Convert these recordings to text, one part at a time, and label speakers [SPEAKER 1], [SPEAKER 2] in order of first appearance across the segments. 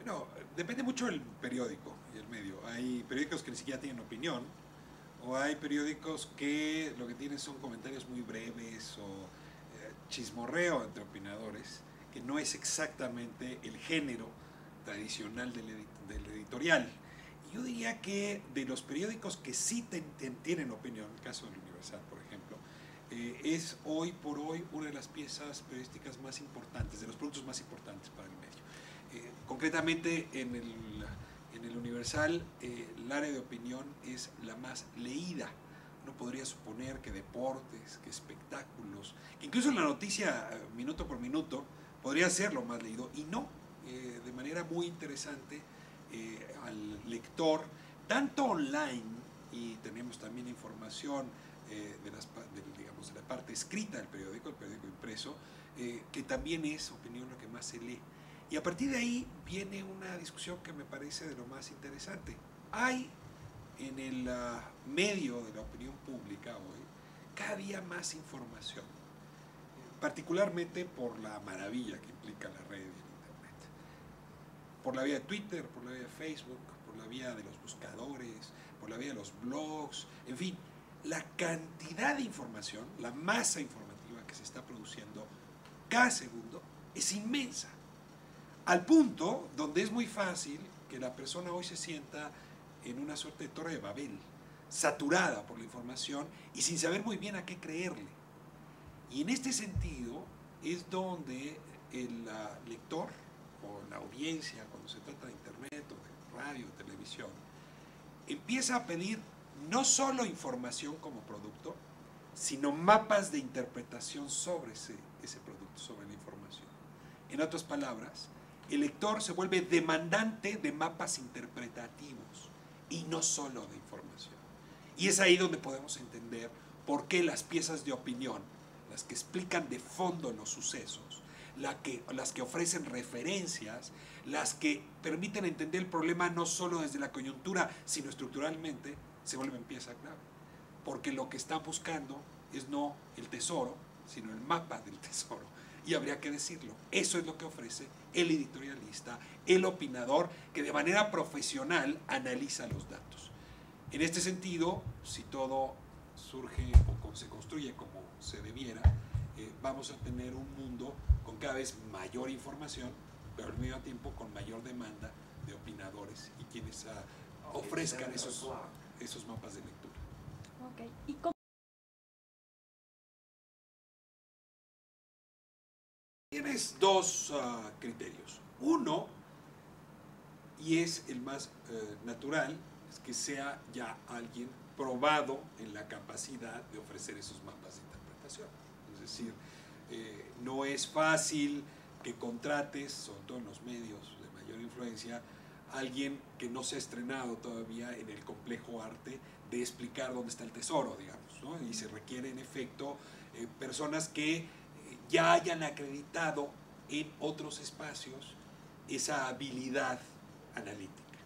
[SPEAKER 1] Bueno, depende mucho del periódico y el medio. Hay periódicos que ni siquiera tienen opinión, o hay periódicos que lo que tienen son comentarios muy breves o chismorreo entre opinadores, que no es exactamente el género tradicional del editorial. Y yo diría que de los periódicos que sí tienen opinión, el caso del Universal, por ejemplo, es hoy por hoy una de las piezas periodísticas más importantes, de los productos más importantes para el medio. Concretamente en el Universal, el área de opinión es la más leída. Uno podría suponer que deportes, que espectáculos, que incluso la noticia minuto por minuto podría ser lo más leído, y no, de manera muy interesante al lector, tanto online, y tenemos también información digamos, de la parte escrita del periódico, el periódico impreso, que también es opinión lo que más se lee. Y a partir de ahí viene una discusión que me parece de lo más interesante. Hay en el medio de la opinión pública hoy cada día más información, particularmente por la maravilla que implica la red y el internet. Por la vía de Twitter, por la vía de Facebook, por la vía de los buscadores, por la vía de los blogs, en fin, la cantidad de información, la masa informativa que se está produciendo cada segundo es inmensa. Al punto donde es muy fácil que la persona hoy se sienta en una suerte de torre de Babel, saturada por la información y sin saber muy bien a qué creerle. Y en este sentido es donde el lector o la audiencia, cuando se trata de internet o de radio, televisión, empieza a pedir no solo información como producto, sino mapas de interpretación sobre ese producto, sobre la información. En otras palabras, el lector se vuelve demandante de mapas interpretativos y no solo de información. Y es ahí donde podemos entender por qué las piezas de opinión, las que explican de fondo los sucesos, las que ofrecen referencias, las que permiten entender el problema no solo desde la coyuntura, sino estructuralmente, se vuelven pieza clave. Porque lo que están buscando es no el tesoro, sino el mapa del tesoro. Y habría que decirlo, eso es lo que ofrece el editorialista, el opinador, que de manera profesional analiza los datos. En este sentido, si todo surge o se construye como se debiera, vamos a tener un mundo con cada vez mayor información, pero al mismo tiempo con mayor demanda de opinadores y quienes ofrezcan esos mapas de lectura.
[SPEAKER 2] Okay. ¿Y cómo?
[SPEAKER 1] Tienes dos criterios. Uno, y es el más natural, es que sea ya alguien probado en la capacidad de ofrecer esos mapas de interpretación. Es decir, no es fácil que contrates, sobre todo en los medios de mayor influencia, a alguien que no se ha estrenado todavía en el complejo arte de explicar dónde está el tesoro, digamos, ¿no? Y se requiere en efecto personas que ya hayan acreditado en otros espacios esa habilidad analítica.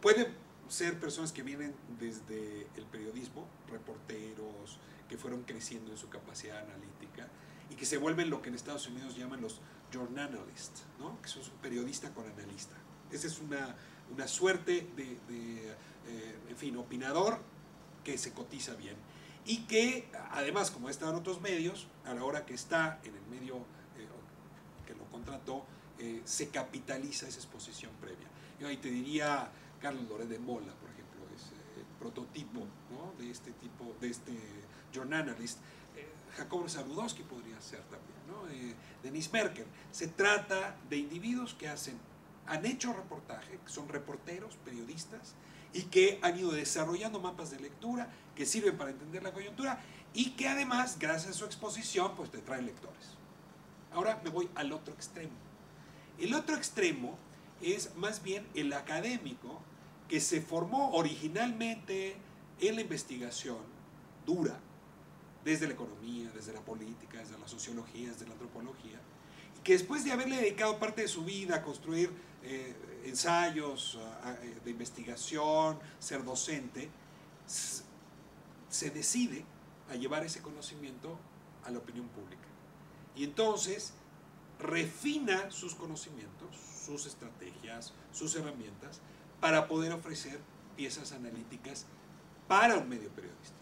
[SPEAKER 1] Pueden ser personas que vienen desde el periodismo, reporteros que fueron creciendo en su capacidad analítica y que se vuelven lo que en Estados Unidos llaman los journalists, ¿no? Que son un periodista con analista. Esa es una suerte en fin, opinador que se cotiza bien y que además, como está en otros medios, a la hora que está en el medio que lo contrató, se capitaliza esa exposición previa. Yo ahí te diría Carlos Loret de Mola, por ejemplo, es el prototipo, ¿no? de este journalist. Jacobo Zabludowski podría ser también, ¿no? Denise Merker. Se trata de individuos que han hecho reportaje, que son reporteros, periodistas, y que han ido desarrollando mapas de lectura que sirven para entender la coyuntura y que además, gracias a su exposición, pues te traen lectores. Ahora me voy al otro extremo. El otro extremo es más bien el académico que se formó originalmente en la investigación dura, desde la economía, desde la política, desde la sociología, desde la antropología, y que después de haberle dedicado parte de su vida a construir ensayos de investigación, ser docente, se decide a llevar ese conocimiento a la opinión pública. Y entonces refina sus conocimientos, sus estrategias, sus herramientas para poder ofrecer piezas analíticas para un medio periodístico.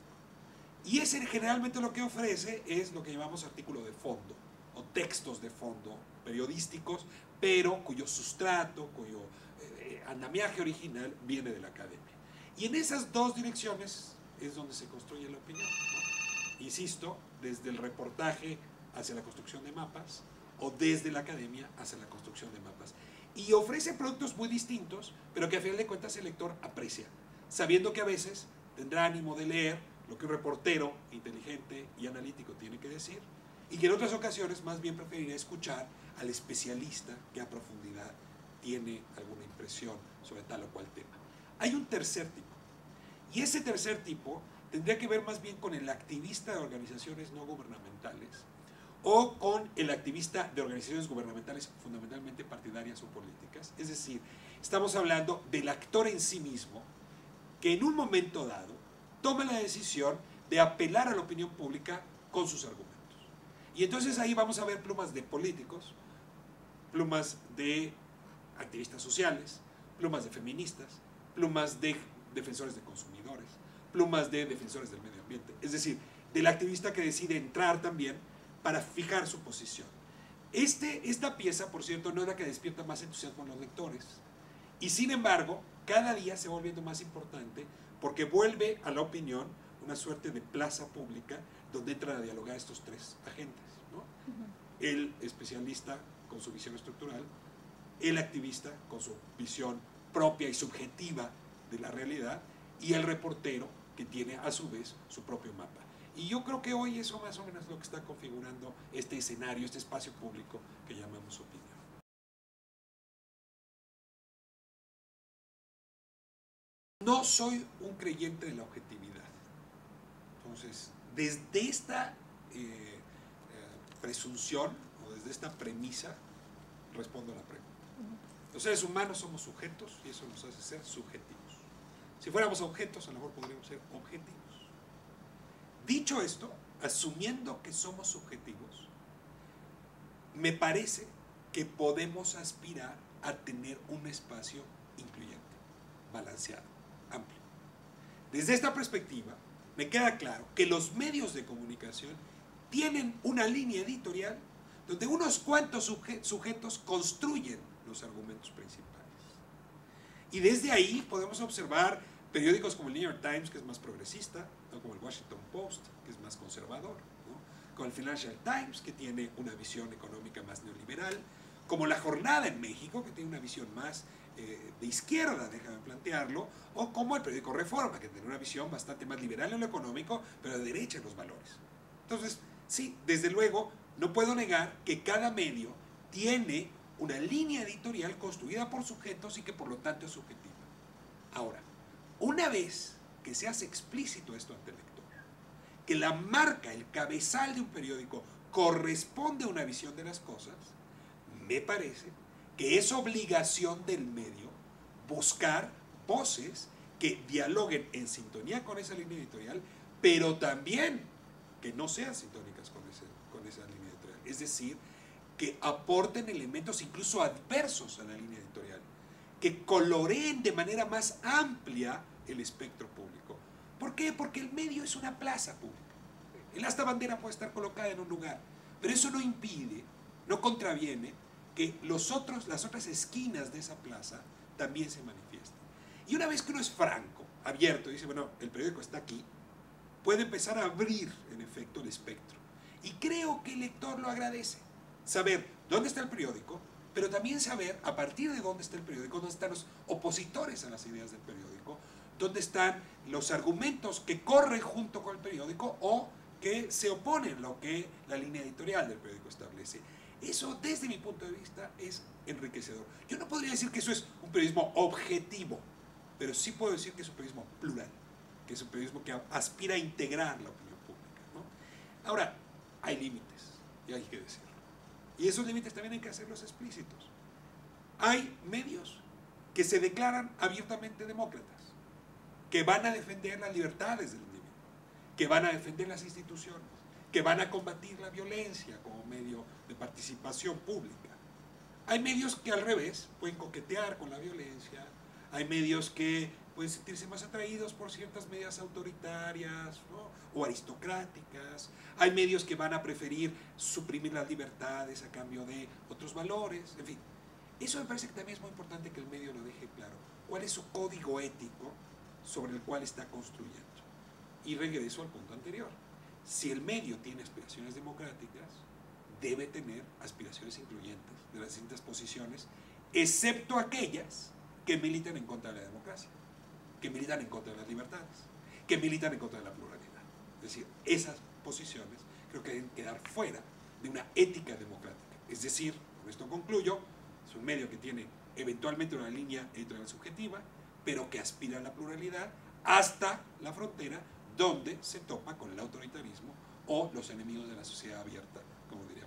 [SPEAKER 1] Y ese generalmente lo que ofrece es lo que llamamos artículo de fondo o textos de fondo periodísticos, pero cuyo sustrato, cuyo andamiaje original viene de la academia. Y en esas dos direcciones es donde se construye la opinión, ¿no? Insisto, desde el reportaje hacia la construcción de mapas o desde la academia hacia la construcción de mapas. Y ofrece productos muy distintos, pero que a final de cuentas el lector aprecia, sabiendo que a veces tendrá ánimo de leer lo que un reportero inteligente y analítico tiene que decir, y que en otras ocasiones más bien preferirá escuchar al especialista que a profundidad tiene alguna impresión sobre tal o cual tema. Hay un tercer tipo, y ese tercer tipo tendría que ver más bien con el activista de organizaciones no gubernamentales o con el activista de organizaciones gubernamentales fundamentalmente partidarias o políticas. Es decir, estamos hablando del actor en sí mismo que en un momento dado toma la decisión de apelar a la opinión pública con sus argumentos. Y entonces ahí vamos a ver plumas de políticos, plumas de activistas sociales, plumas de feministas, plumas de defensores de consumidores, plumas de defensores del medio ambiente. Es decir, del activista que decide entrar también para fijar su posición. Esta pieza, por cierto, no es la que despierta más entusiasmo en los lectores. Y sin embargo, cada día se va volviendo más importante porque vuelve a la opinión una suerte de plaza pública donde entran a dialogar estos tres agentes, ¿no? El especialista con su visión estructural, el activista con su visión propia y subjetiva de la realidad y el reportero que tiene a su vez su propio mapa. Y yo creo que hoy eso más o menos es lo que está configurando este escenario, este espacio público que llamamos opinión. No soy un creyente de la objetividad. Entonces, desde esta presunción o desde esta premisa, respondo a la pregunta. Los seres humanos somos sujetos y eso nos hace ser subjetivos. Si fuéramos objetos, a lo mejor podríamos ser objetivos. Dicho esto, asumiendo que somos subjetivos, me parece que podemos aspirar a tener un espacio incluyente, balanceado, amplio. Desde esta perspectiva, me queda claro que los medios de comunicación tienen una línea editorial donde unos cuantos sujetos construyen los argumentos principales. Y desde ahí podemos observar periódicos como el New York Times, que es más progresista, o como el Washington Post, que es más conservador, ¿no? Como el Financial Times, que tiene una visión económica más neoliberal, como La Jornada en México, que tiene una visión más de izquierda, déjame plantearlo, o como el periódico Reforma, que tiene una visión bastante más liberal en lo económico, pero de derecha en los valores. Entonces, sí, desde luego, no puedo negar que cada medio tiene una línea editorial construida por sujetos y que por lo tanto es subjetiva. Ahora, una vez que se hace explícito esto ante el lector, que la marca, el cabezal de un periódico corresponde a una visión de las cosas, me parece que es obligación del medio buscar voces que dialoguen en sintonía con esa línea editorial, pero también que no sean sintónicas con esa línea editorial. Es decir, que aporten elementos incluso adversos a la línea editorial, que coloreen de manera más amplia el espectro público. ¿Por qué? Porque el medio es una plaza pública. El asta bandera puede estar colocada en un lugar, pero eso no impide, no contraviene que las otras esquinas de esa plaza también se manifiesten. Y una vez que uno es franco, abierto, y dice, bueno, el periódico está aquí, puede empezar a abrir, en efecto, el espectro. Y creo que el lector lo agradece. Saber dónde está el periódico, pero también saber a partir de dónde está el periódico, dónde están los opositores a las ideas del periódico, dónde están los argumentos que corren junto con el periódico o que se oponen a lo que la línea editorial del periódico establece. Eso, desde mi punto de vista, es enriquecedor. Yo no podría decir que eso es un periodismo objetivo, pero sí puedo decir que es un periodismo plural, que es un periodismo que aspira a integrar la opinión pública, ¿no? Ahora, hay límites, y hay que decirlo. Y esos límites también hay que hacerlos explícitos. Hay medios que se declaran abiertamente demócratas, que van a defender las libertades del individuo, que van a defender las instituciones, que van a combatir la violencia como medio de participación pública. Hay medios que al revés pueden coquetear con la violencia, hay medios que pueden sentirse más atraídos por ciertas medidas autoritarias, ¿no?, o aristocráticas, hay medios que van a preferir suprimir las libertades a cambio de otros valores, en fin. Eso me parece que también es muy importante que el medio lo deje claro. ¿Cuál es su código ético sobre el cual está construyendo? Y regreso al punto anterior. Si el medio tiene aspiraciones democráticas, debe tener aspiraciones incluyentes de las distintas posiciones, excepto aquellas que militan en contra de la democracia, que militan en contra de las libertades, que militan en contra de la pluralidad. Es decir, esas posiciones creo que deben quedar fuera de una ética democrática. Es decir, con esto concluyo, es un medio que tiene eventualmente una línea editorial subjetiva, pero que aspira a la pluralidad hasta la frontera donde se topa con el autoritarismo o los enemigos de la sociedad abierta, como diría